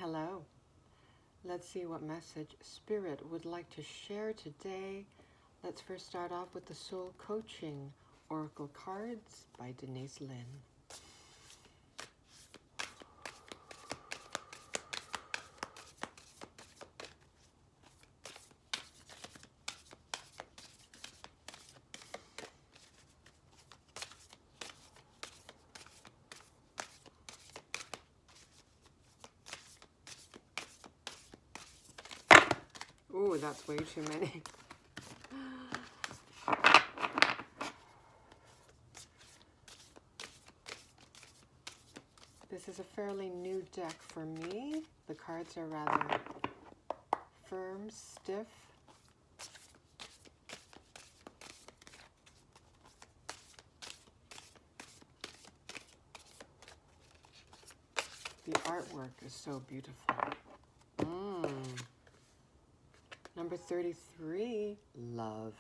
Hello. Let's see what message Spirit would like to share today. Let's first start off with the Soul Coaching Oracle Cards by Denise Lynn. Ooh, that's way too many. This is a fairly new deck for me. The cards are rather firm, stiff. The artwork is so beautiful. Number 33, love.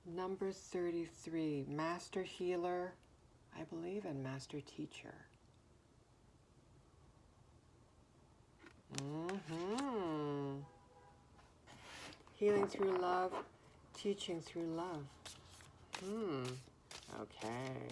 Number 33, master healer, I believe, and master teacher. Healing through love, teaching through love. Okay.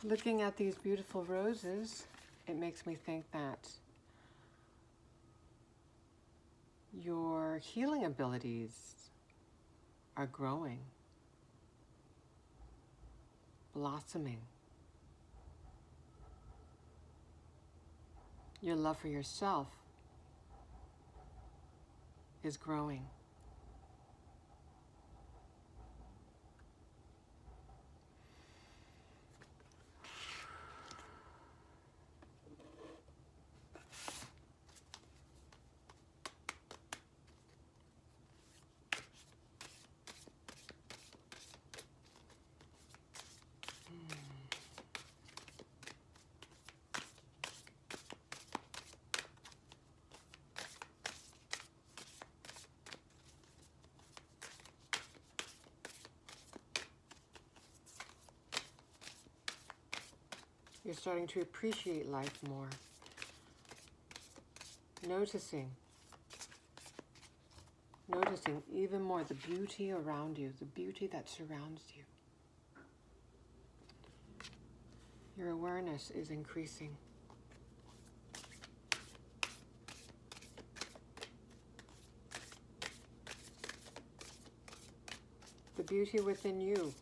Looking at these beautiful roses, it makes me think that your healing abilities are growing, blossoming. Your love for yourself is growing. You're starting to appreciate life more. Noticing even more the beauty around you, the beauty that surrounds you. Your awareness is increasing. The beauty within you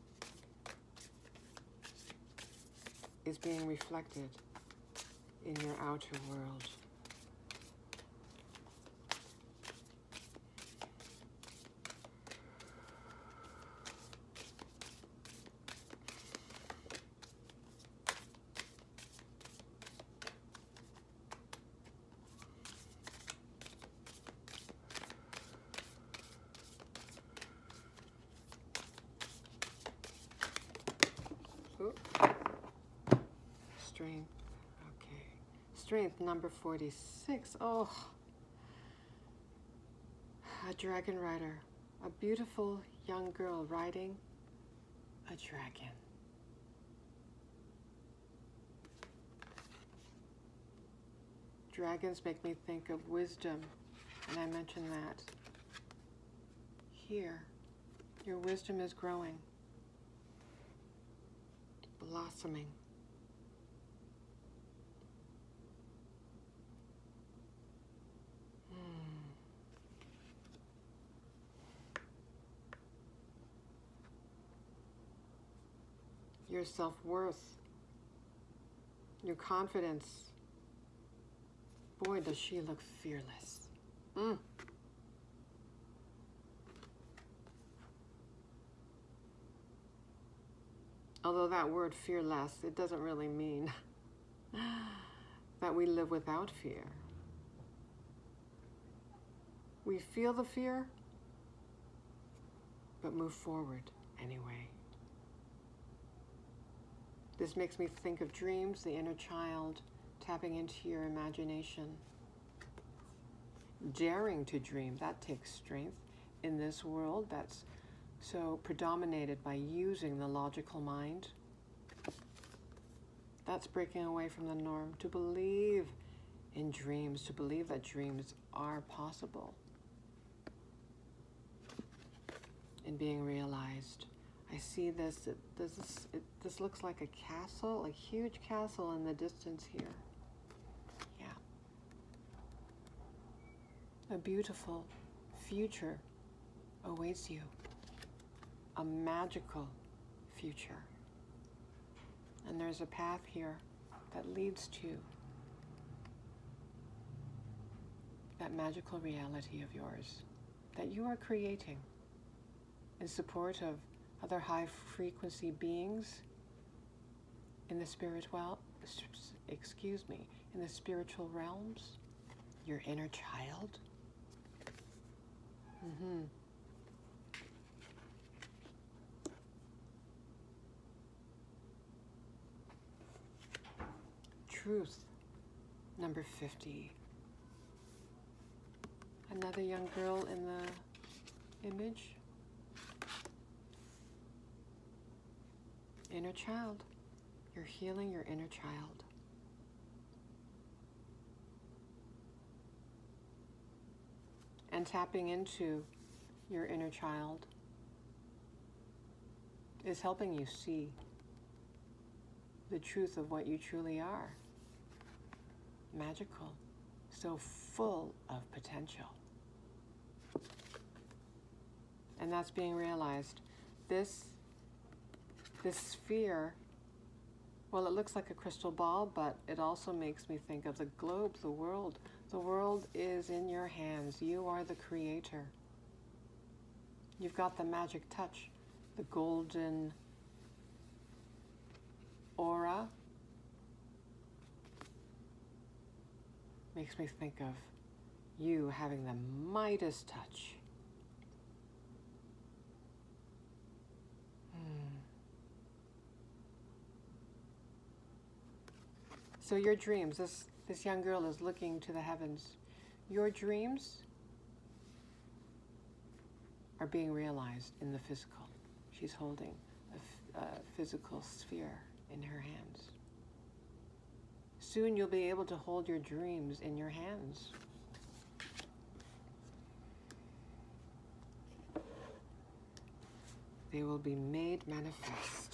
is being reflected in your outer world. Strength. Okay. Strength, number 46. Oh. A dragon rider. A beautiful young girl riding a dragon. Dragons make me think of wisdom, and I mentioned that. Here, your wisdom is growing, blossoming. Your self-worth, your confidence. Boy, does she look fearless. Although that word fearless, it doesn't really mean that we live without fear. We feel the fear, but move forward anyway. This makes me think of dreams, the inner child, tapping into your imagination. Daring to dream, that takes strength in this world that's so predominated by using the logical mind. That's breaking away from the norm, to believe in dreams, to believe that dreams are possible and being realized. I see this, this looks like a castle, a huge castle in the distance here. Yeah. A beautiful future awaits you. A magical future. And there's a path here that leads to that magical reality of yours that you are creating in support of other high frequency beings in the in the spiritual realms, your inner child. Truth, number 50. Another young girl in the image. Inner child. You're healing your inner child. And tapping into your inner child is helping you see the truth of what you truly are. Magical, so full of potential. And that's being realized. This sphere, well, it looks like a crystal ball, but it also makes me think of the globe, the world. The world is in your hands. You are the creator. You've got the magic touch, the golden aura. Makes me think of you having the Midas touch. So your dreams, this young girl is looking to the heavens. Your dreams are being realized in the physical. She's holding a physical sphere in her hands. Soon you'll be able to hold your dreams in your hands. They will be made manifest.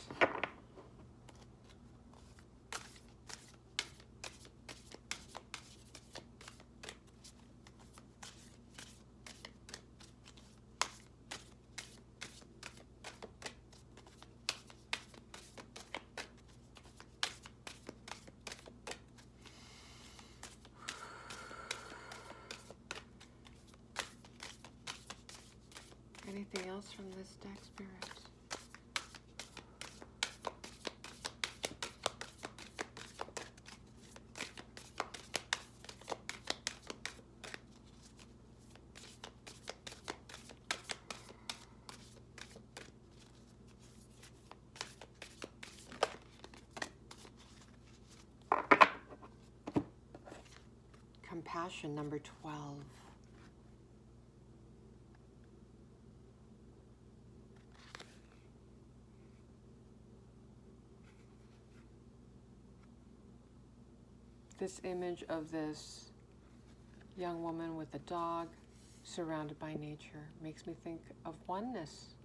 Anything else from this deck, Spirit? Compassion, number 12. This image of this young woman with a dog surrounded by nature makes me think of oneness,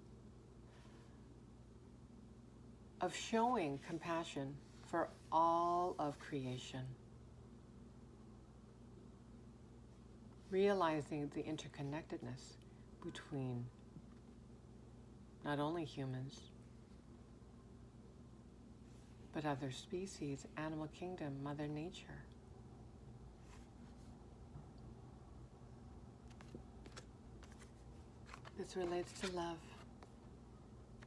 of showing compassion for all of creation, realizing the interconnectedness between not only humans, but other species, animal kingdom, Mother Nature. This relates to love.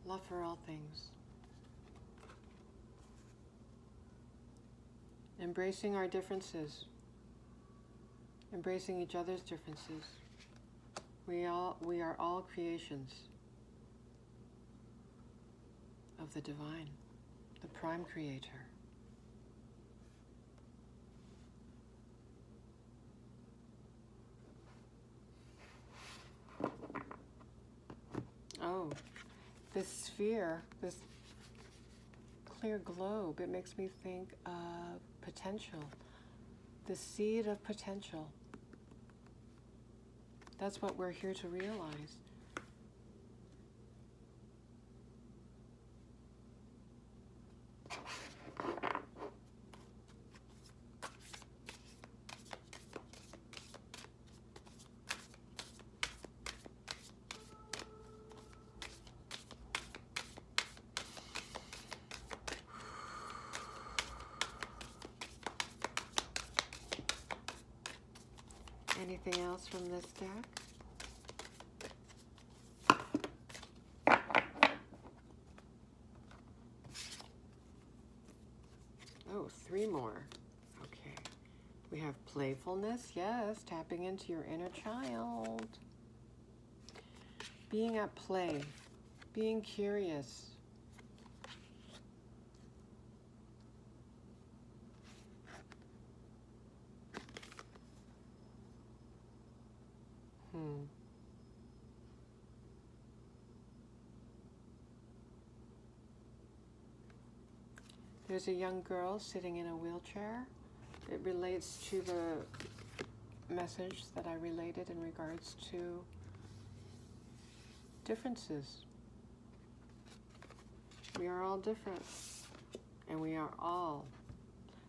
Love for all things. Embracing our differences. Embracing each other's differences. We are all creations. of the divine, the prime creator. Oh, this sphere, this clear globe, it makes me think of potential, the seed of potential. That's what we're here to realize. Anything else from this deck? Oh, 3 more. Okay. We have playfulness, yes, tapping into your inner child. Being at play, being curious. There's a young girl sitting in a wheelchair. It relates to the message that I related in regards to differences. We are all different, and we are all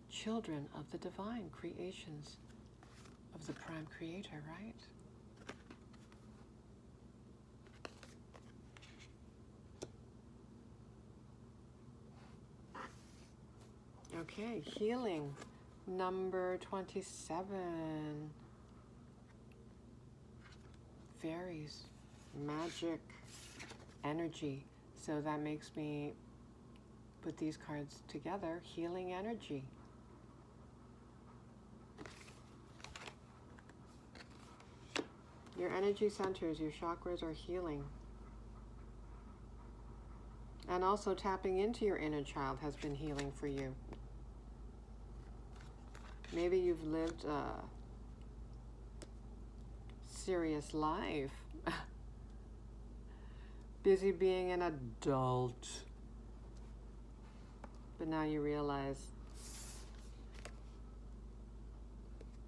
children of the divine, creations of the prime creator, right? Okay, healing, number 27. Fairies, magic, energy. So that makes me put these cards together, healing energy. Your energy centers, your chakras are healing. And also tapping into your inner child has been healing for you. Maybe you've lived a serious life, busy being an adult, but now you realize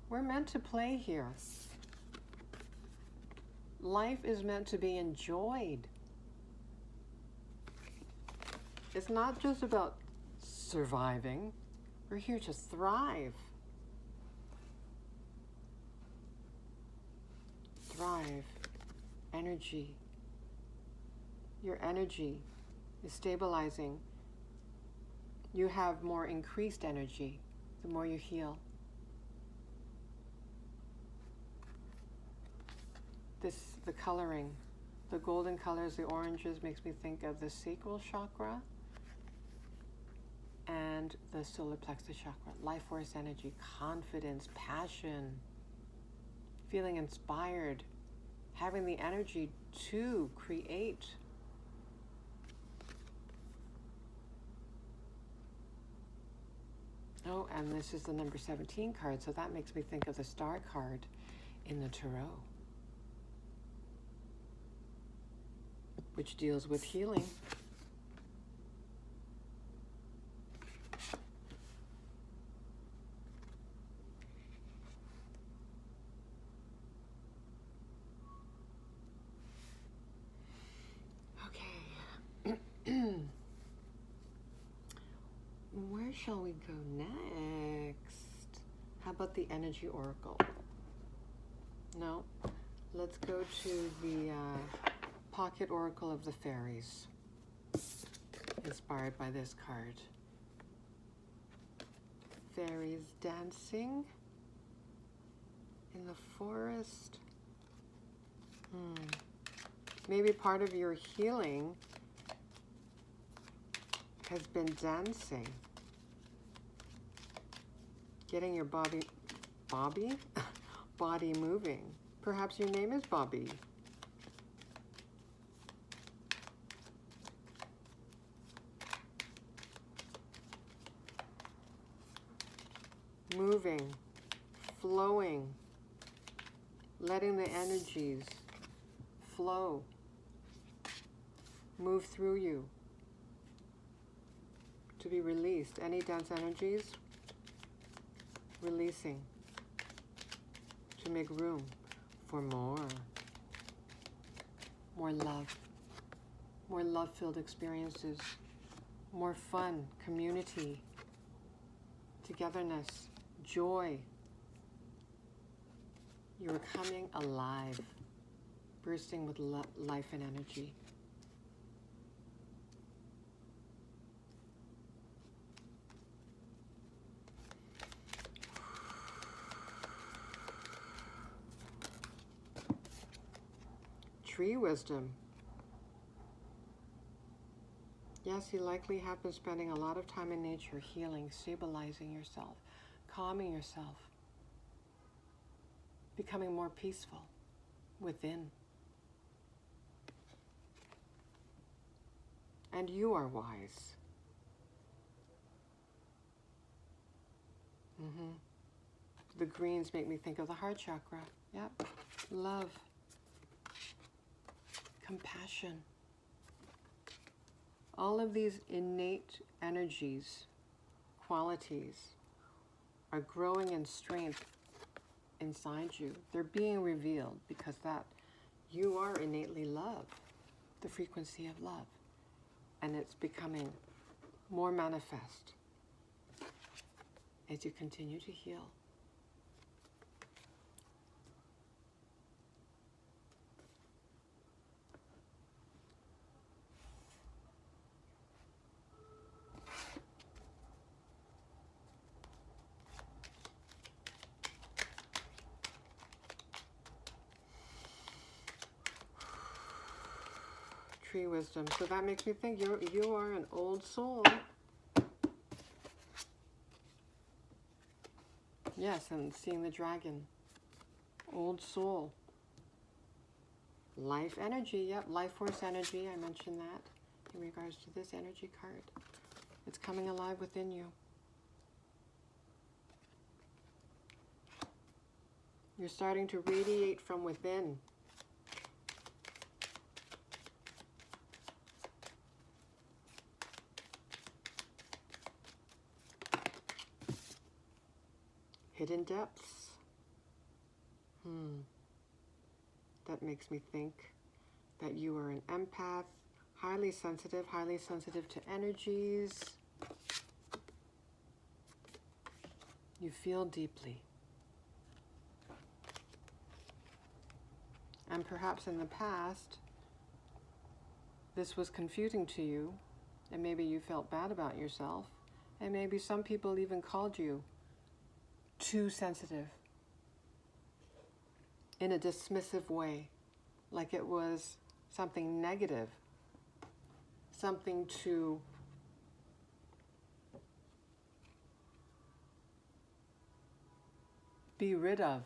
we're meant to play here. Life is meant to be enjoyed. It's not just about surviving. We're here to thrive. Thrive. Energy. Your energy is stabilizing. You have more increased energy the more you heal. The coloring, the golden colors, the oranges, makes me think of the sacral chakra and the solar plexus chakra. Life force energy, confidence, passion, feeling inspired, having the energy to create. Oh, and this is the number 17 card, so that makes me think of the star card in the tarot, which deals with healing. Okay. Where shall we go next? How about the energy oracle? No, let's go to the pocket oracle of the fairies, inspired by this card. Fairies dancing in the forest. Maybe part of your healing has been dancing. Getting your body moving. Perhaps your name is Bobby. moving, flowing, letting the energies flow, move through you to be released. Any dense energies, releasing to make room for more love, more love-filled experiences, more fun, community, togetherness, joy. You're coming alive, bursting with life and energy. Tree wisdom. Yes, you likely have been spending a lot of time in nature, healing, stabilizing yourself, calming yourself, becoming more peaceful within. And you are wise. The greens make me think of the heart chakra. Yep. Love. Compassion. All of these innate energies, qualities, are growing in strength inside you. They're being revealed because that you are innately love, the frequency of love. And it's becoming more manifest as you continue to heal. Tree wisdom. So that makes me think you are an old soul. Yes, and seeing the dragon. Old soul. Life energy. Yep, life force energy. I mentioned that in regards to this energy card. It's coming alive within you. You're starting to radiate from within. Hidden depths. That makes me think that you are an empath, highly sensitive to energies. You feel deeply. And perhaps in the past, this was confusing to you, and maybe you felt bad about yourself, and maybe some people even called you too sensitive in a dismissive way, like it was something negative, something to be rid of.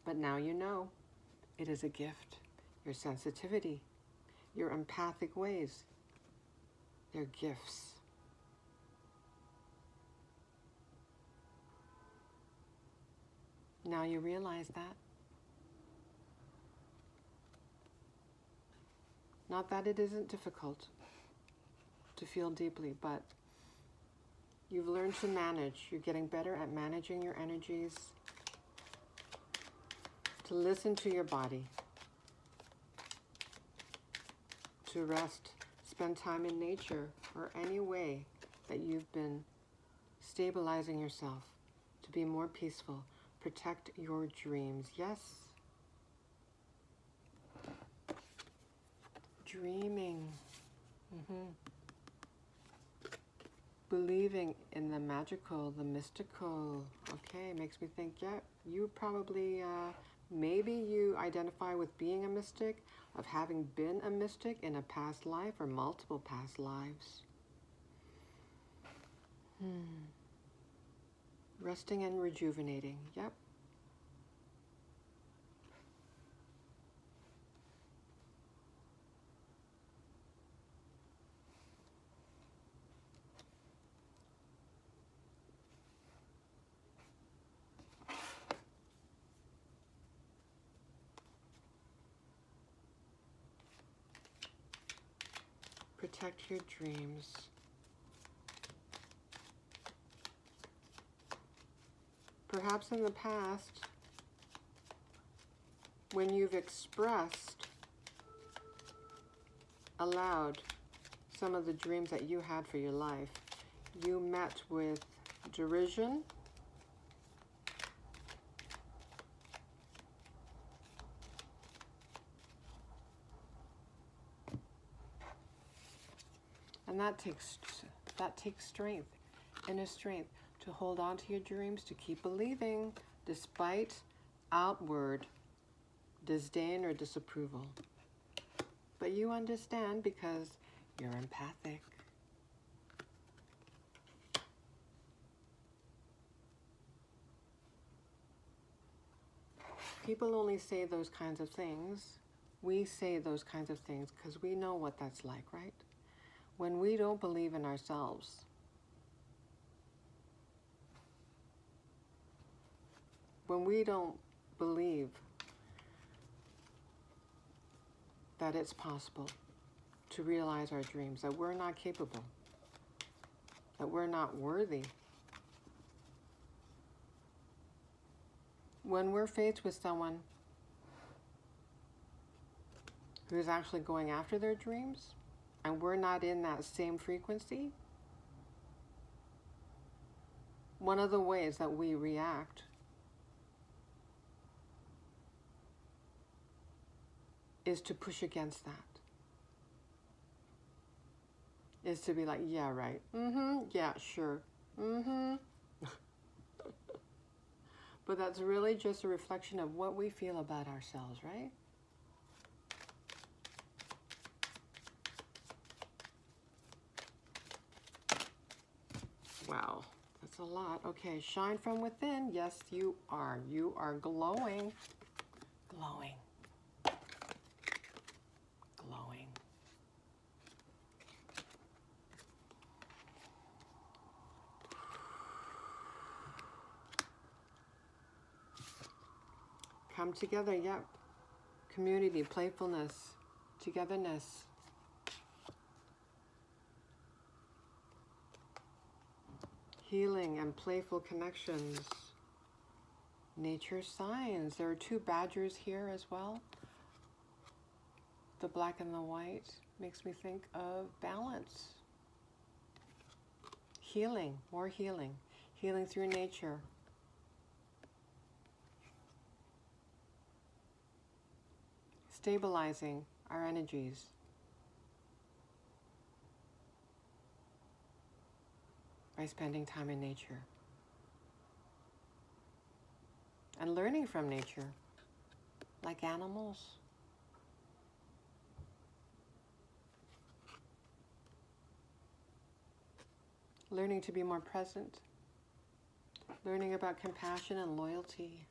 But now you know it is a gift. Your sensitivity, your empathic ways, they're gifts. Now you realize that. Not that it isn't difficult to feel deeply, but you've learned to manage. You're getting better at managing your energies, to listen to your body, to rest, spend time in nature, or any way that you've been stabilizing yourself to be more peaceful. Protect your dreams. Yes. Dreaming. Believing in the magical, the mystical. Okay, makes me think, yeah, you probably, maybe you identify with being a mystic, of having been a mystic in a past life or multiple past lives. Resting and rejuvenating. Yep. Protect your dreams. Perhaps in the past, when you've expressed aloud some of the dreams that you had for your life, you met with derision, and that takes strength, inner strength, to hold on to your dreams, to keep believing despite outward disdain or disapproval. But you understand because you're empathic. People only say those kinds of things. We say those kinds of things because we know what that's like, right? When we don't believe in ourselves, when we don't believe that it's possible to realize our dreams, that we're not capable, that we're not worthy, when we're faced with someone who's actually going after their dreams and we're not in that same frequency, one of the ways that we react is to push against that. Is to be like, yeah, right. Yeah, sure. But that's really just a reflection of what we feel about ourselves, right? Wow, that's a lot. Okay, shine from within. Yes, you are. You are glowing. Glowing. Glowing. Come together, yep. Community, playfulness, togetherness. Healing and playful connections. Nature signs. There are two badgers here as well. The black and the white makes me think of balance. Healing, more healing. Healing through nature. Stabilizing our energies. By spending time in nature. And learning from nature, like animals. Learning to be more present. Learning about compassion and loyalty.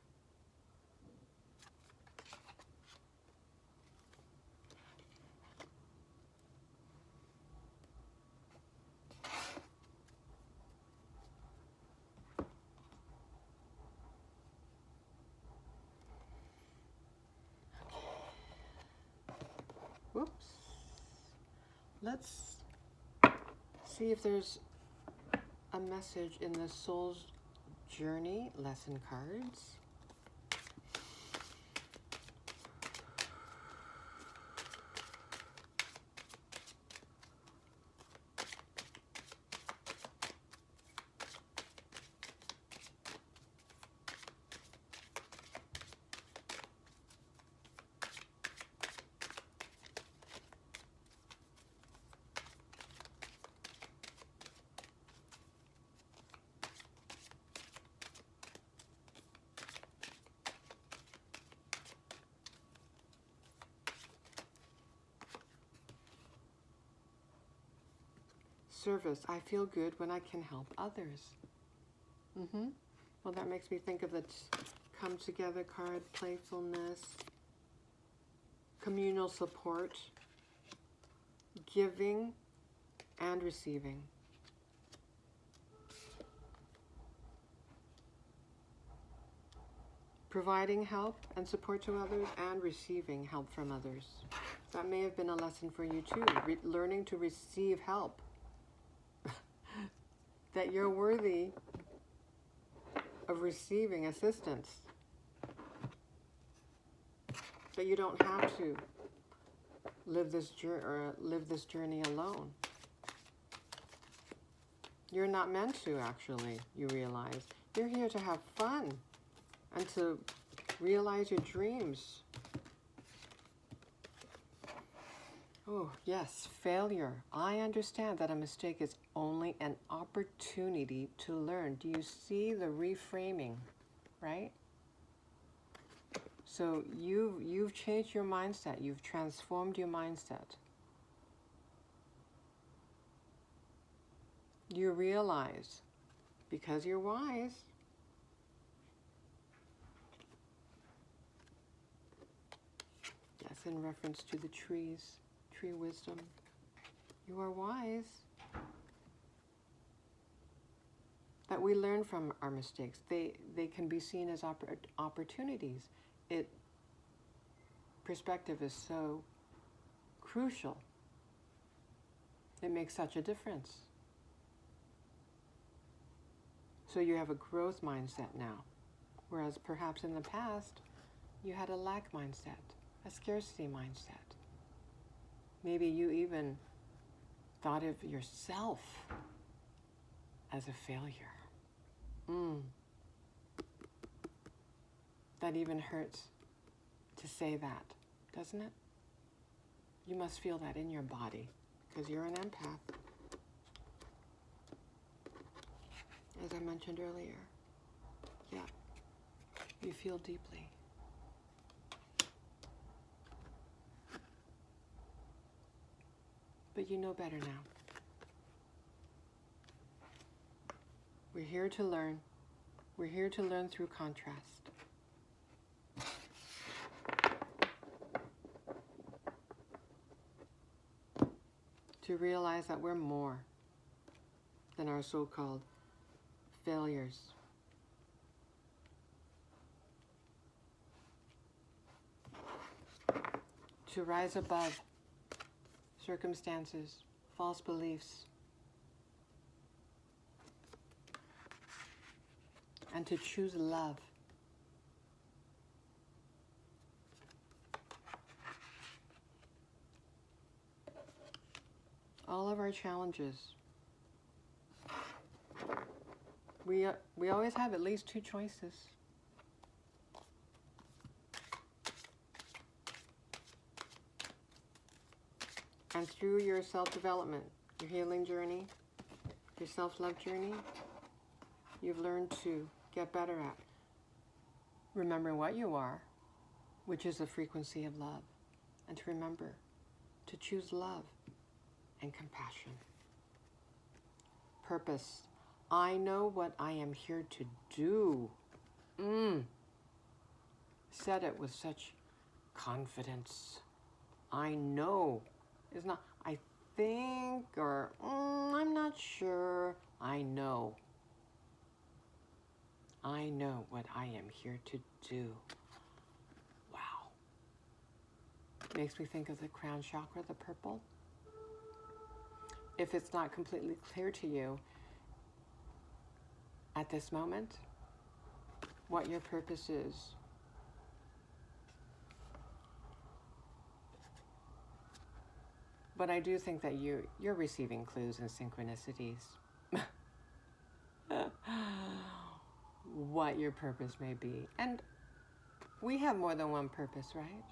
Whoops. Let's see if there's a message in the Soul's Journey lesson cards. Service. I feel good when I can help others. Well, that makes me think of the come together card, playfulness, communal support, giving and receiving. Providing help and support to others and receiving help from others. That may have been a lesson for you too, learning to receive help. That you're worthy of receiving assistance. That you don't have to live this journey alone. You're not meant to, actually, you realize. You're here to have fun and to realize your dreams. Oh, yes, failure. I understand that a mistake is only an opportunity to learn. Do you see the reframing, right? So you've changed your mindset. You've transformed your mindset. You realize, because you're wise, that's in reference to the trees, tree wisdom. You are wise. That we learn from our mistakes. They can be seen as opportunities. Perspective is so crucial. It makes such a difference. So you have a growth mindset now, whereas perhaps in the past you had a lack mindset, a scarcity mindset. Maybe you even thought of yourself as a failure. That even hurts to say that, doesn't it? You must feel that in your body because you're an empath. As I mentioned earlier, yeah, you feel deeply. But you know better now. We're here to learn. We're here to learn through contrast. To realize that we're more than our so-called failures. To rise above circumstances, false beliefs, and to choose love. All of our challenges, we always have at least two choices. And through your self-development, your healing journey, your self-love journey, you've learned to get better at remembering what you are, which is the frequency of love, and to remember to choose love and compassion. Purpose. I know what I am here to do. Said it with such confidence. I know. It's not, I think, or I'm not sure. I know. I know what I am here to do. Wow. Makes me think of the crown chakra, the purple. If it's not completely clear to you at this moment what your purpose is, but I do think that you're receiving clues and synchronicities. What your purpose may be. And we have more than one purpose, right?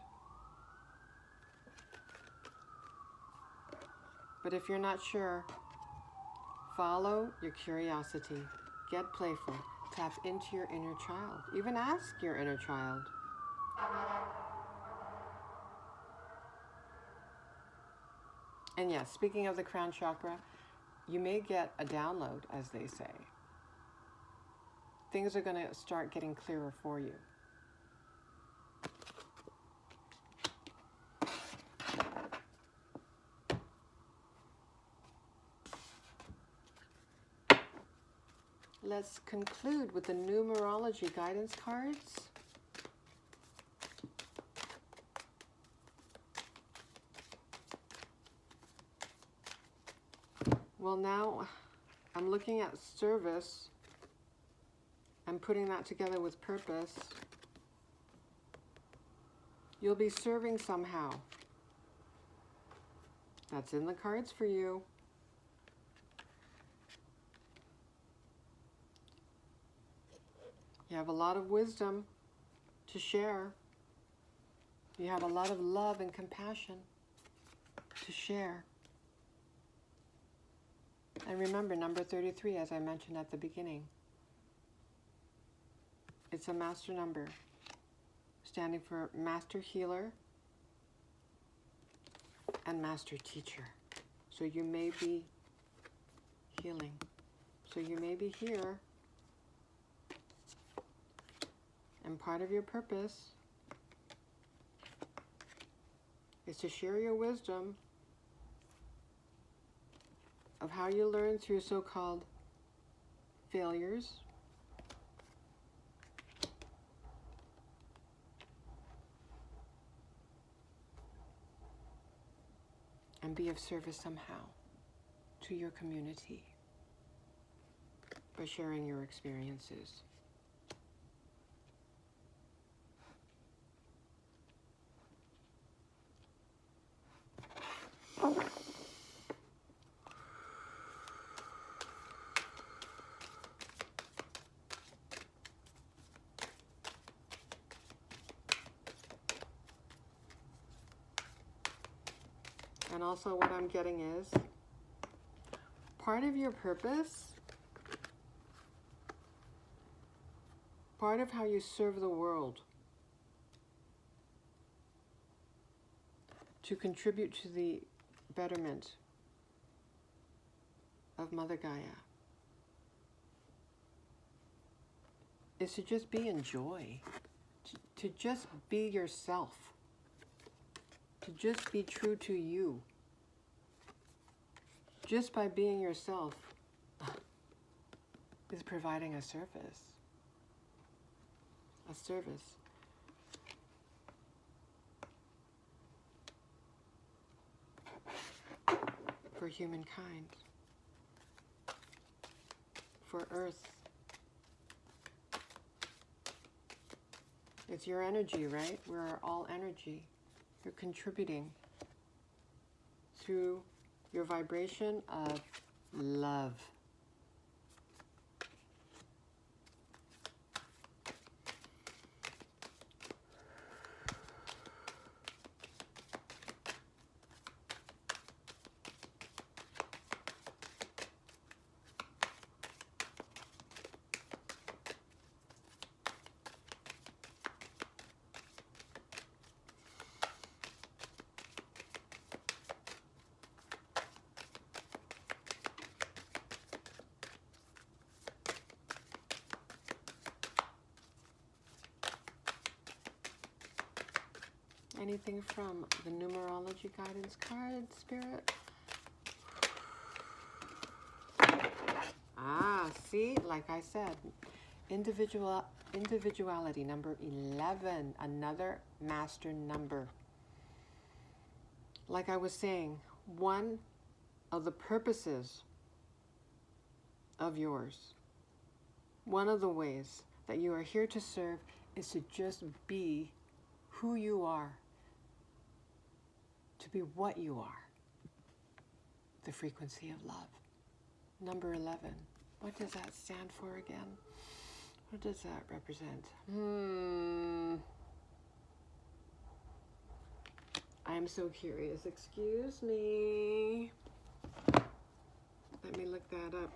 But if you're not sure, follow your curiosity. Get playful. Tap into your inner child. Even ask your inner child. And yes, speaking of the crown chakra, you may get a download, as they say. Things are going to start getting clearer for you. Let's conclude with the numerology guidance cards. Well, now I'm looking at service and putting that together with purpose. You'll be serving somehow. That's in the cards for you. You have a lot of wisdom to share. You have a lot of love and compassion to share. And remember, number 33, as I mentioned at the beginning, it's a master number, standing for master healer and master teacher. So you may be healing. So you may be here, and part of your purpose is to share your wisdom of how you learn through so-called failures, and be of service somehow to your community by sharing your experiences. And also what I'm getting is part of your purpose, part of how you serve the world, to contribute to the betterment of Mother Gaia, is to just be in joy, to just be yourself, to just be true to you. Just by being yourself is providing a service. A service. For humankind. For Earth. It's your energy, right? We're all energy. You're contributing through your vibration of love. Anything from the Numerology guidance card, Spirit? Ah, see, like I said, individuality, number 11, another master number. Like I was saying, one of the purposes of yours, one of the ways that you are here to serve is to just be who you are. To be what you are, the frequency of love. Number 11, what does that stand for again? What does that represent? I am so curious, excuse me. Let me look that up.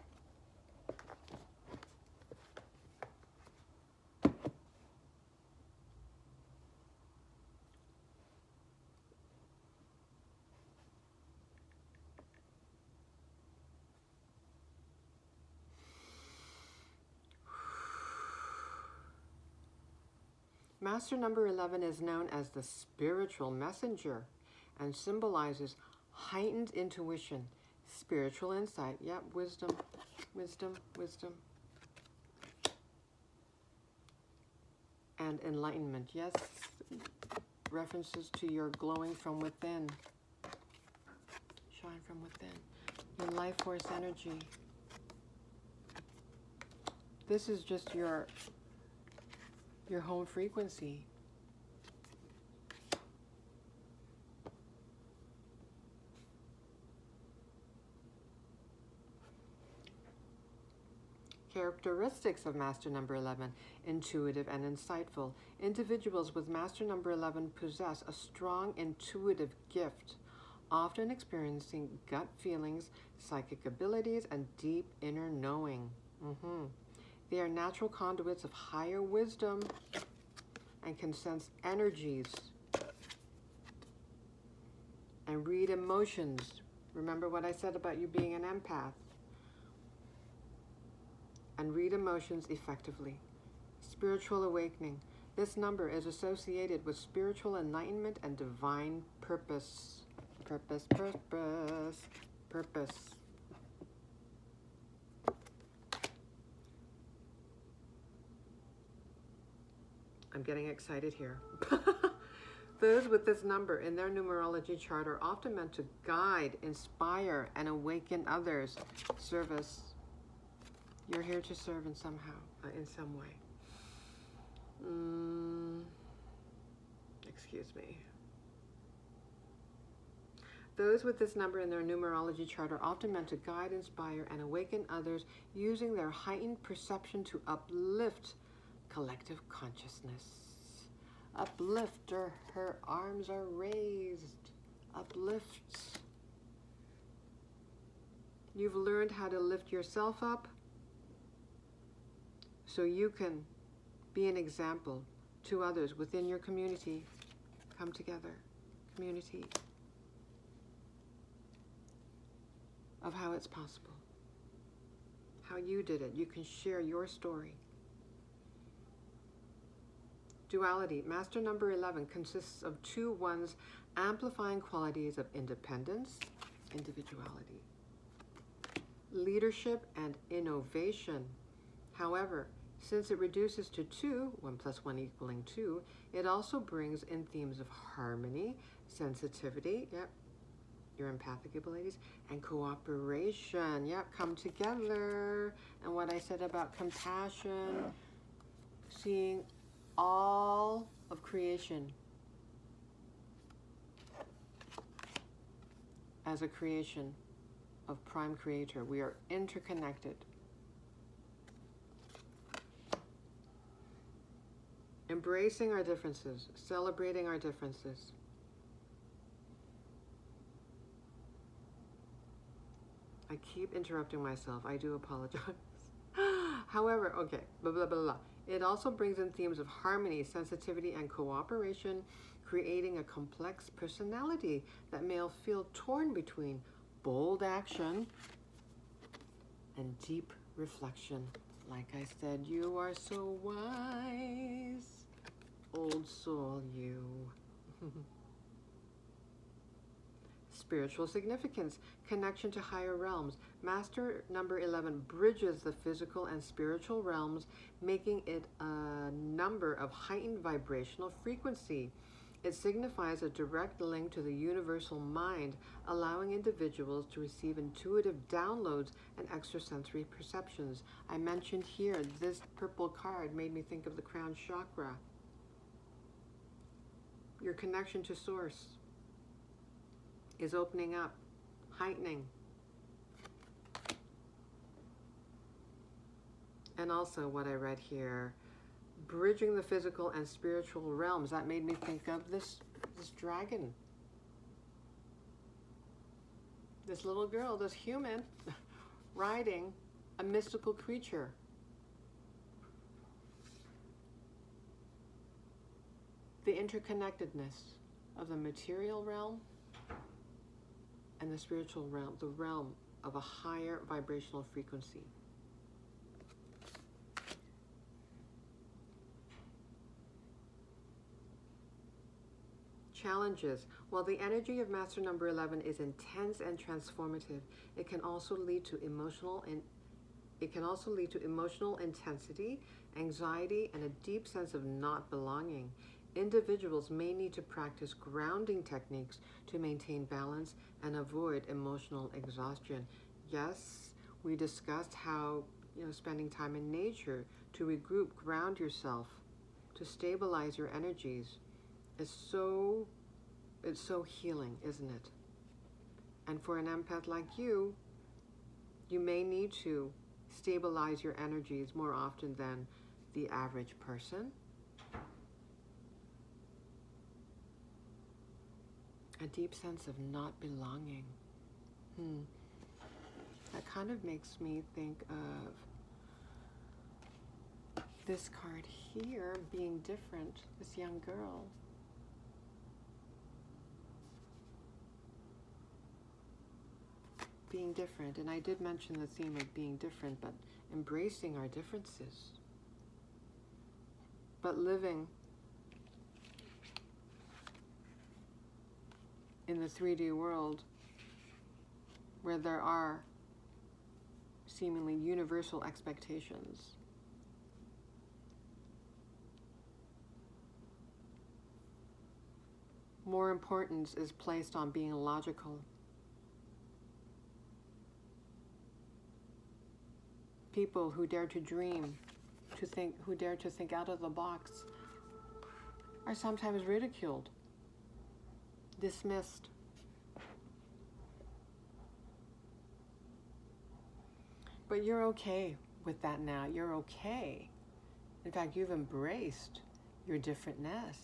Master number 11 is known as the spiritual messenger and symbolizes heightened intuition, spiritual insight, wisdom, wisdom, wisdom, and enlightenment. Yes, references to your glowing from within, shine from within. and life force energy. This is just your home frequency. Characteristics of Master Number 11: intuitive and insightful. Individuals with Master Number 11 possess a strong intuitive gift, often experiencing gut feelings, psychic abilities, and deep inner knowing. They are natural conduits of higher wisdom and can sense energies and read emotions. Remember what I said about you being an empath? And read emotions effectively. Spiritual awakening. This number is associated with spiritual enlightenment and divine purpose. Purpose. I'm getting excited here. Those with this number in their numerology chart are often meant to guide, inspire, and awaken others. Service. You're here to serve in some way. Excuse me. Those with this number in their numerology chart are often meant to guide, inspire, and awaken others using their heightened perception to uplift collective consciousness. Uplifter, her arms are raised. Uplifts. You've learned how to lift yourself up so you can be an example to others within your community. Come together, community, of how it's possible, how you did it. You can share your story. Duality. Master Number 11 consists of two ones amplifying qualities of independence, individuality, leadership, and innovation. However, since it reduces to 2, 1 + 1 = 2, it also brings in themes of harmony, sensitivity, your empathic abilities, and cooperation. Come together. And what I said about compassion, seeing all of creation as a creation of Prime Creator. We are interconnected. Embracing our differences, celebrating our differences. I keep interrupting myself. I do apologize. However, okay, blah, blah, blah, blah. It also brings in themes of harmony, sensitivity, and cooperation, creating a complex personality that may feel torn between bold action and deep reflection. Like I said, you are so wise, old soul you. Spiritual significance, connection to higher realms. Master Number 11 bridges the physical and spiritual realms, making it a number of heightened vibrational frequency. It signifies a direct link to the universal mind, allowing individuals to receive intuitive downloads and extrasensory perceptions. I mentioned here, this purple card made me think of the crown chakra. Your connection to Source is opening up, heightening. And also what I read here, bridging the physical and spiritual realms. That made me think of this dragon. This little girl, this human, riding a mystical creature. The interconnectedness of the material realm and the spiritual realm, the realm of a higher vibrational frequency. Challenges. While the energy of Master Number 11 is intense and transformative, it can also lead to emotional intensity, anxiety, and a deep sense of not belonging. Individuals may need to practice grounding techniques to maintain balance and avoid emotional exhaustion. Yes, we discussed how, spending time in nature to regroup, ground yourself, to stabilize your energies is it's so healing, isn't it? And for an empath like you may need to stabilize your energies more often than the average person. A deep sense of not belonging. That kind of makes me think of this card here being different, this young girl. Being different, and I did mention the theme of being different, but embracing our differences. But living in the 3D world where there are seemingly universal expectations. More importance is placed on being logical. People who dare to dream, who dare to think out of the box, are sometimes ridiculed, dismissed. But you're okay with that now. You're okay. In fact, you've embraced your differentness.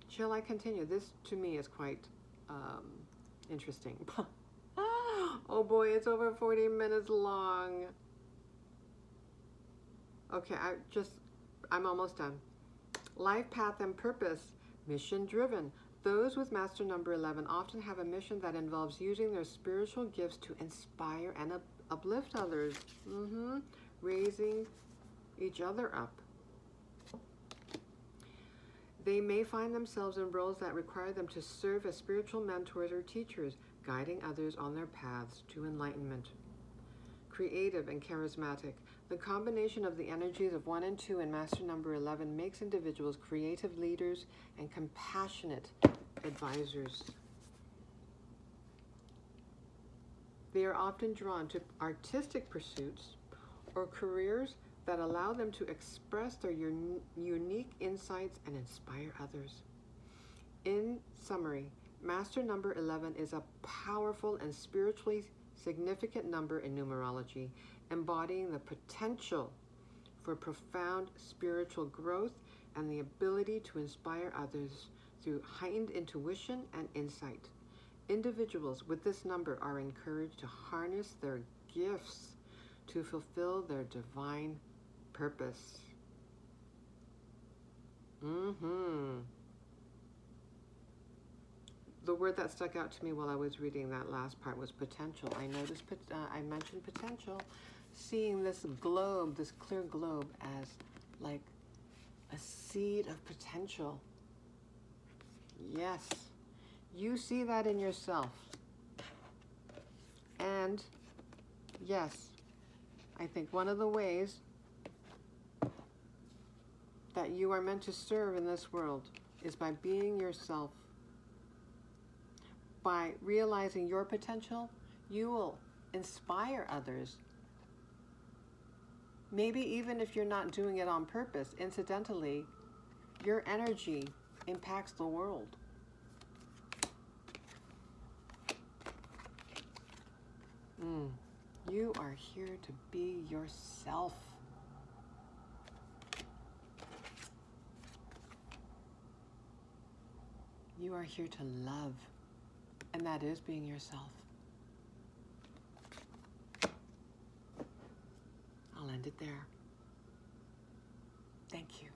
Shall I continue? This, to me, is quite interesting. Oh boy, it's over 40 minutes long. Okay, I'm almost done. Life path and purpose, mission driven. Those with master number 11 often have a mission that involves using their spiritual gifts to inspire and uplift others. Raising each other up. They may find themselves in roles that require them to serve as spiritual mentors or teachers, guiding others on their paths to enlightenment. Creative and charismatic. The combination of the energies of 1 and 2 in master number 11 makes individuals creative leaders and compassionate advisors. They are often drawn to artistic pursuits or careers that allow them to express their unique insights and inspire others. In summary, master number 11 is a powerful and spiritually significant number in numerology, embodying the potential for profound spiritual growth and the ability to inspire others through heightened intuition and insight. Individuals with this number are encouraged to harness their gifts to fulfill their divine purpose. The word that stuck out to me while I was reading that last part was potential. I noticed, I mentioned potential, seeing this globe, this clear globe, as like a seed of potential. Yes, you see that in yourself. And yes, I think one of the ways that you are meant to serve in this world is by being yourself. By realizing your potential, you will inspire others. Maybe even if you're not doing it on purpose, incidentally, your energy impacts the world. You are here to be yourself. You are here to love, and that is being yourself. I'll end it there. Thank you.